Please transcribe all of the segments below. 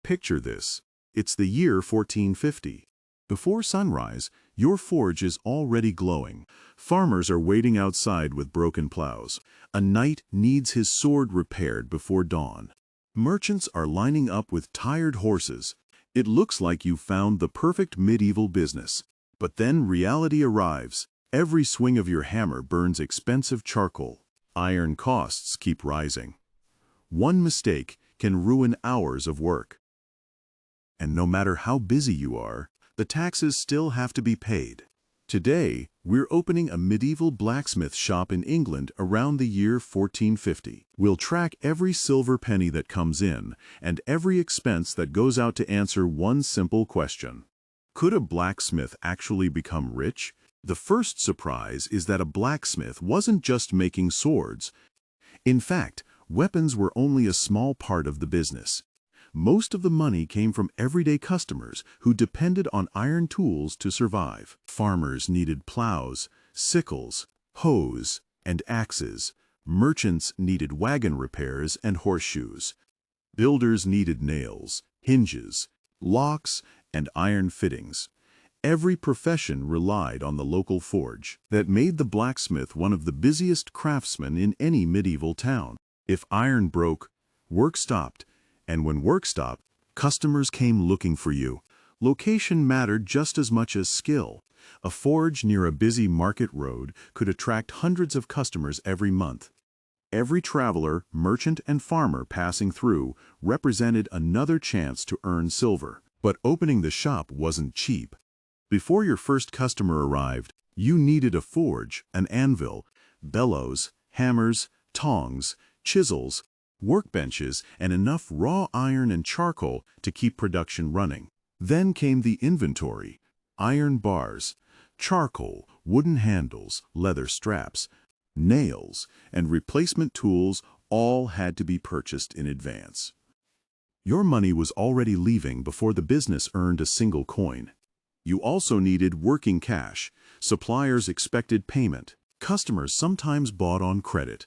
Picture this. It's the year 1450. Before sunrise, your forge is already glowing. Farmers are waiting outside with broken plows. A knight needs his sword repaired before dawn. Merchants are lining up with tired horses. It looks like you found the perfect medieval business. But then reality arrives. Every swing of your hammer burns expensive charcoal. Iron costs keep rising. One mistake can ruin hours of work. And no matter how busy you are, the taxes still have to be paid. Today, we're opening a medieval blacksmith shop in England around the year 1450. We'll track every silver penny that comes in and every expense that goes out to answer one simple question. Could a blacksmith actually become rich? The first surprise is that a blacksmith wasn't just making swords. In fact, weapons were only a small part of the business. Most of the money came from everyday customers who depended on iron tools to survive. Farmers needed plows, sickles, hoes, and axes. Merchants needed wagon repairs and horseshoes. Builders needed nails, hinges, locks, and iron fittings. Every profession relied on the local forge. That made the blacksmith one of the busiest craftsmen in any medieval town. If iron broke, work stopped. And when work stopped, customers came looking for you. Location mattered just as much as skill. A forge near a busy market road could attract hundreds of customers every month. Every traveler, merchant, and farmer passing through represented another chance to earn silver. But opening the shop wasn't cheap. Before your first customer arrived, you needed a forge, an anvil, bellows, hammers, tongs, chisels, workbenches, and enough raw iron and charcoal to keep production running. Then came the inventory: iron bars, charcoal, wooden handles, leather straps, nails, and replacement tools all had to be purchased in advance. Your money was already leaving before the business earned a single coin. You also needed working cash. Suppliers expected payment. Customers sometimes bought on credit.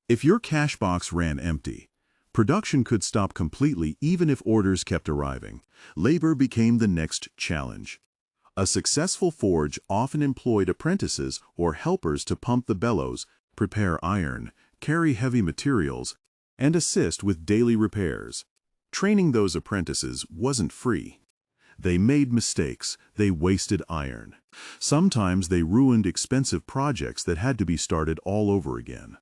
If your cash box ran empty, production could stop completely even if orders kept arriving. Labor became the next challenge. A successful forge often employed apprentices or helpers to pump the bellows, prepare iron, carry heavy materials, and assist with daily repairs. Training those apprentices wasn't free. They made mistakes, they wasted iron. Sometimes they ruined expensive projects that had to be started all over again.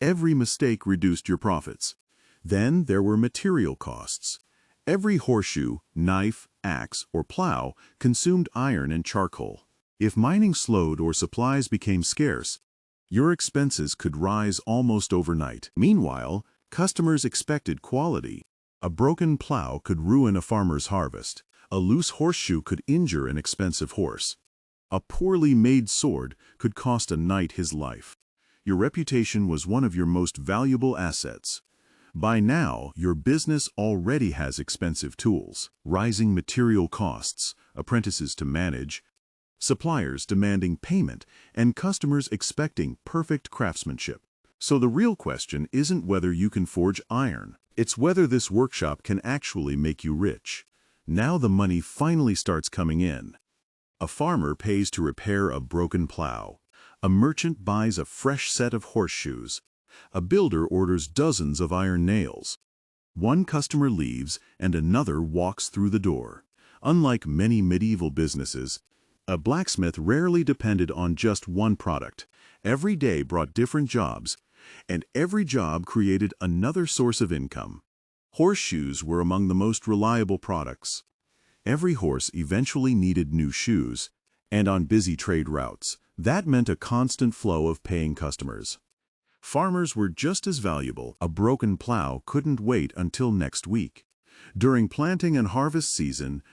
Every mistake reduced your profits. Then there were material costs. Every horseshoe, knife, axe, or plow consumed iron and charcoal. If mining slowed or supplies became scarce, your expenses could rise almost overnight. Meanwhile, customers expected quality. A broken plow could ruin a farmer's harvest. A loose horseshoe could injure an expensive horse. A poorly made sword could cost a knight his life. Your reputation was one of your most valuable assets. By now, your business already has expensive tools, rising material costs, apprentices to manage, suppliers demanding payment, and customers expecting perfect craftsmanship. So the real question isn't whether you can forge iron. It's whether this workshop can actually make you rich. Now the money finally starts coming in. A farmer pays to repair a broken plow. A merchant buys a fresh set of horseshoes. A builder orders dozens of iron nails. One customer leaves and another walks through the door. Unlike many medieval businesses, a blacksmith rarely depended on just one product. Every day brought different jobs, and every job created another source of income. Horseshoes were among the most reliable products. Every horse eventually needed new shoes, and on busy trade routes, that meant a constant flow of paying customers. Farmers were just as valuable. A broken plow couldn't wait until next week. During planting and harvest season,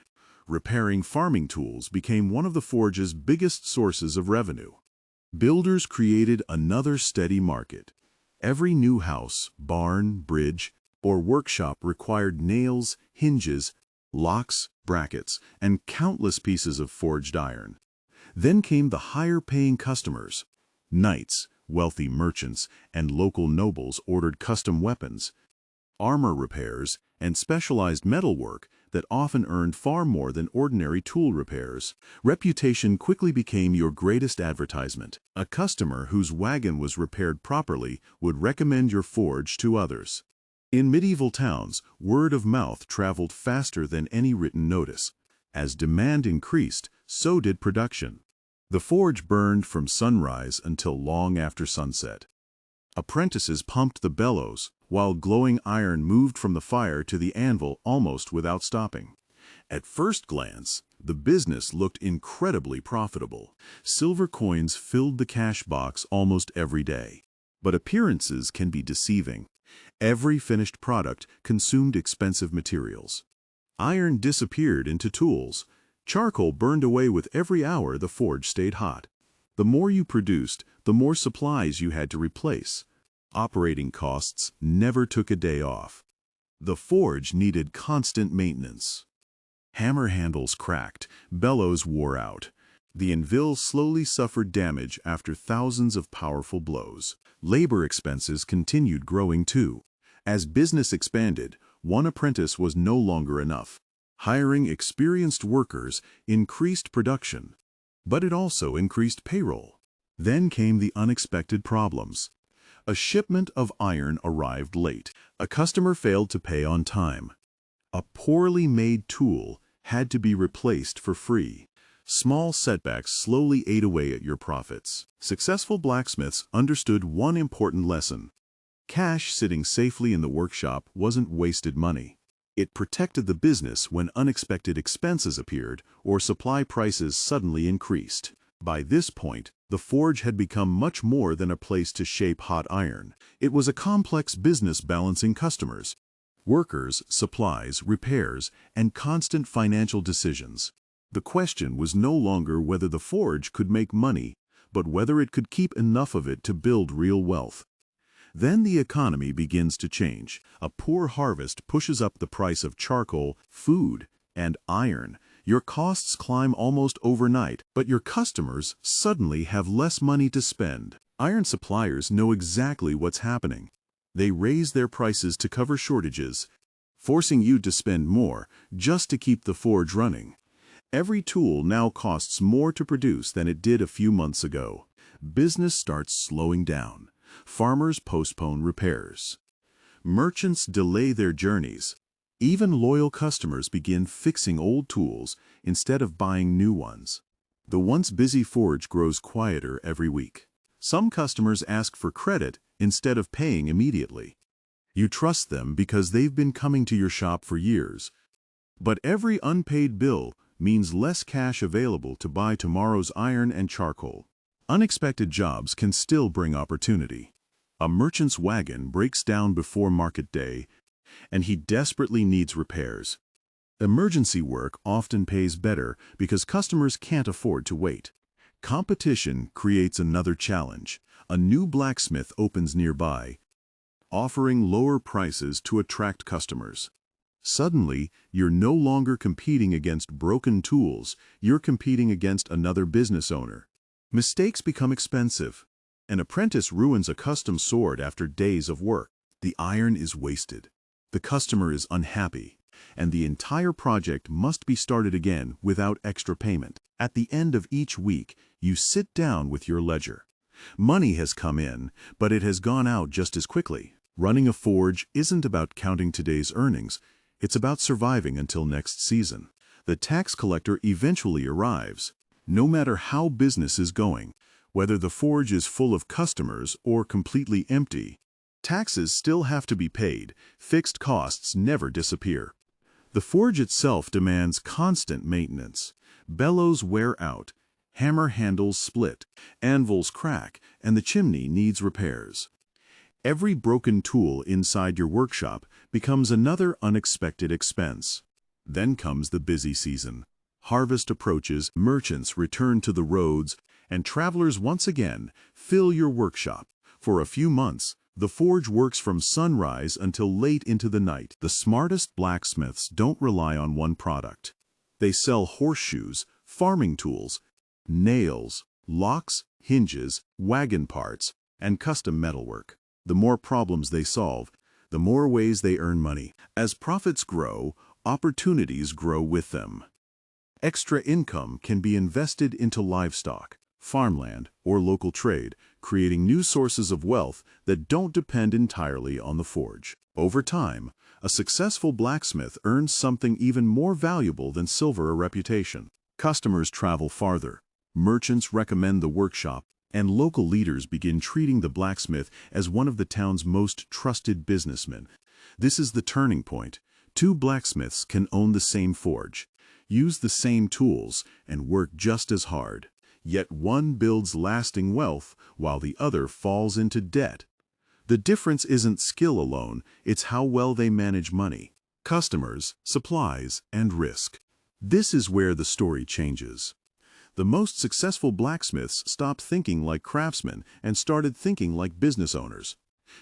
repairing farming tools became one of the forge's biggest sources of revenue. Builders created another steady market. Every new house, barn, bridge, or workshop required nails, hinges, locks, brackets, and countless pieces of forged iron. Then came the higher-paying customers. Knights, wealthy merchants, and local nobles ordered custom weapons. Armor repairs and specialized metalwork that often earned far more than ordinary tool repairs. Reputation quickly became your greatest advertisement. A customer whose wagon was repaired properly would recommend your forge to others. In medieval towns, word of mouth traveled faster than any written notice. As demand increased, so did production. The forge burned from sunrise until long after sunset. Apprentices pumped the bellows, while glowing iron moved from the fire to the anvil almost without stopping. At first glance, the business looked incredibly profitable. Silver coins filled the cash box almost every day. But appearances can be deceiving. Every finished product consumed expensive materials. Iron disappeared into tools. Charcoal burned away with every hour the forge stayed hot. The more you produced, the more supplies you had to replace. Operating costs never took a day off. The forge needed constant maintenance. Hammer handles cracked, bellows wore out. The anvil slowly suffered damage after thousands of powerful blows. Labor expenses continued growing too. As business expanded, one apprentice was no longer enough. Hiring experienced workers increased production, but it also increased payroll. Then came the unexpected problems. A shipment of iron arrived late. A customer failed to pay on time. A poorly made tool had to be replaced for free. Small setbacks slowly ate away at your profits. Successful blacksmiths understood one important lesson. Cash sitting safely in the workshop wasn't wasted money. It protected the business when unexpected expenses appeared or supply prices suddenly increased. By this point, the forge had become much more than a place to shape hot iron. It was a complex business balancing customers, workers, supplies, repairs, and constant financial decisions. The question was no longer whether the forge could make money, but whether it could keep enough of it to build real wealth. Then the economy begins to change. A poor harvest pushes up the price of charcoal, food, and iron. Your costs climb almost overnight, but your customers suddenly have less money to spend. Iron suppliers know exactly what's happening. They raise their prices to cover shortages, forcing you to spend more just to keep the forge running. Every tool now costs more to produce than it did a few months ago. Business starts slowing down. Farmers postpone repairs. Merchants delay their journeys. Even loyal customers begin fixing old tools instead of buying new ones. The once busy forge grows quieter every week. Some customers ask for credit instead of paying immediately. You trust them because they've been coming to your shop for years. But every unpaid bill means less cash available to buy tomorrow's iron and charcoal. Unexpected jobs can still bring opportunity. A merchant's wagon breaks down before market day, and he desperately needs repairs. Emergency work often pays better because customers can't afford to wait. Competition creates another challenge. A new blacksmith opens nearby, offering lower prices to attract customers. Suddenly, you're no longer competing against broken tools, you're competing against another business owner. Mistakes become expensive. An apprentice ruins a custom sword after days of work. The iron is wasted. The customer is unhappy, and the entire project must be started again without extra payment. At the end of each week, you sit down with your ledger. Money has come in, but it has gone out just as quickly. Running a forge isn't about counting today's earnings. It's about surviving until next season. The tax collector eventually arrives. No matter how business is going, whether the forge is full of customers or completely empty, taxes still have to be paid. Fixed costs never disappear. The forge itself demands constant maintenance. Bellows wear out, hammer handles split, anvils crack, and the chimney needs repairs. Every broken tool inside your workshop becomes another unexpected expense. Then comes the busy season. Harvest approaches, merchants return to the roads, and travelers once again fill your workshop. For a few months, the forge works from sunrise until late into the night. The smartest blacksmiths don't rely on one product. They sell horseshoes, farming tools, nails, locks, hinges, wagon parts, and custom metalwork. The more problems they solve, the more ways they earn money. As profits grow, opportunities grow with them. Extra income can be invested into livestock, farmland, or local trade, creating new sources of wealth that don't depend entirely on the forge. Over time, a successful blacksmith earns something even more valuable than silver or reputation. Customers travel farther, merchants recommend the workshop, and local leaders begin treating the blacksmith as one of the town's most trusted businessmen. This is the turning point. Two blacksmiths can own the same forge, use the same tools, and work just as hard. Yet one builds lasting wealth while the other falls into debt. The difference isn't skill alone, it's how well they manage money, customers, supplies, and risk. This is where the story changes. The most successful blacksmiths stopped thinking like craftsmen and started thinking like business owners.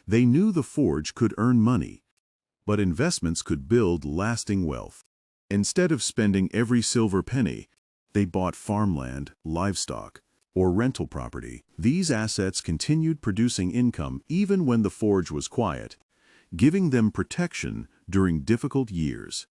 They knew the forge could earn money, but investments could build lasting wealth. Instead of spending every silver penny, they bought farmland, livestock, or rental property. These assets continued producing income even when the forge was quiet, giving them protection during difficult years.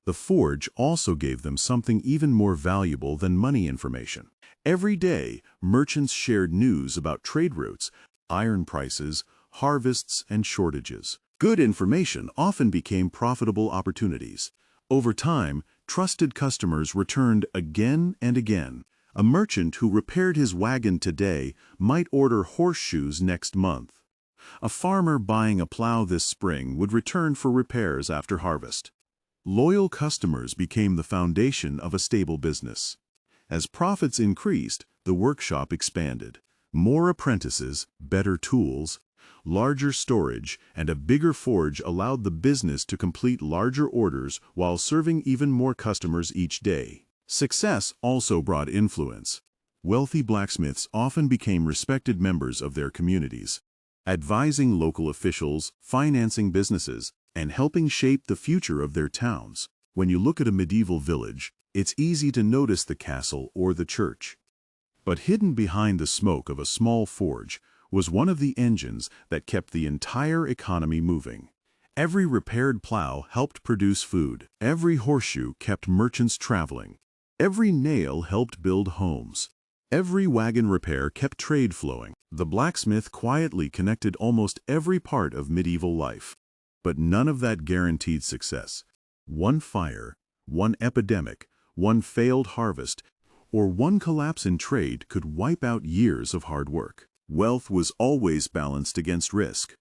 The forge also gave them something even more valuable than money information. Every day, merchants shared news about trade routes, iron prices, harvests, and shortages. Good information often became profitable opportunities. Over time, trusted customers returned again and again. A merchant who repaired his wagon today might order horseshoes next month. A farmer buying a plow this spring would return for repairs after harvest. Loyal customers became the foundation of a stable business. As profits increased, the workshop expanded. More apprentices, better tools, larger storage, and a bigger forge allowed the business to complete larger orders while serving even more customers each day. Success also brought influence. Wealthy blacksmiths often became respected members of their communities, advising local officials, financing businesses, and helping shape the future of their towns. When you look at a medieval village, it's easy to notice the castle or the church. But hidden behind the smoke of a small forge was one of the engines that kept the entire economy moving. Every repaired plow helped produce food. Every horseshoe kept merchants traveling. Every nail helped build homes. Every wagon repair kept trade flowing. The blacksmith quietly connected almost every part of medieval life. But none of that guaranteed success. One fire, one epidemic, one failed harvest, or one collapse in trade could wipe out years of hard work. Wealth was always balanced against risk.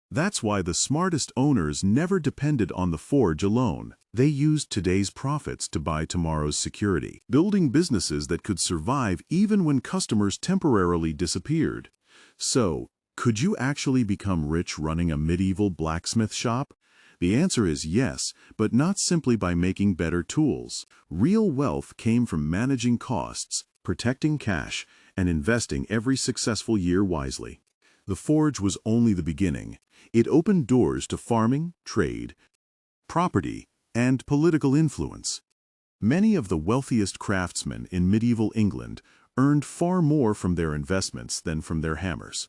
That's why the smartest owners never depended on the forge alone. They used today's profits to buy tomorrow's security, building businesses that could survive even when customers temporarily disappeared. So, could you actually become rich running a medieval blacksmith shop? The answer is yes, but not simply by making better tools. Real wealth came from managing costs, protecting cash, and investing every successful year wisely. The forge was only the beginning. It opened doors to farming, trade, property, and political influence. Many of the wealthiest craftsmen in medieval England earned far more from their investments than from their hammers.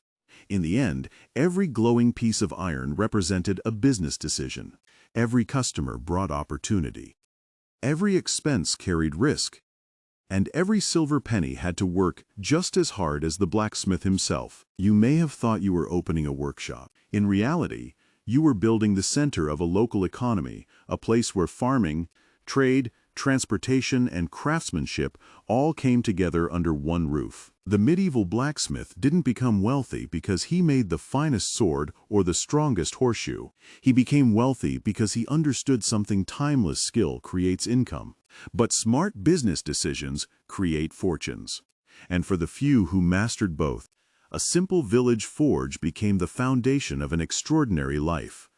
In the end, every glowing piece of iron represented a business decision. Every customer brought opportunity. Every expense carried risk. And every silver penny had to work just as hard as the blacksmith himself. You may have thought you were opening a workshop. In reality, you were building the center of a local economy, a place where farming, trade, transportation, and craftsmanship all came together under one roof. The medieval blacksmith didn't become wealthy because he made the finest sword or the strongest horseshoe. He became wealthy because he understood something timeless: skill creates income. But smart business decisions create fortunes. And for the few who mastered both, a simple village forge became the foundation of an extraordinary life.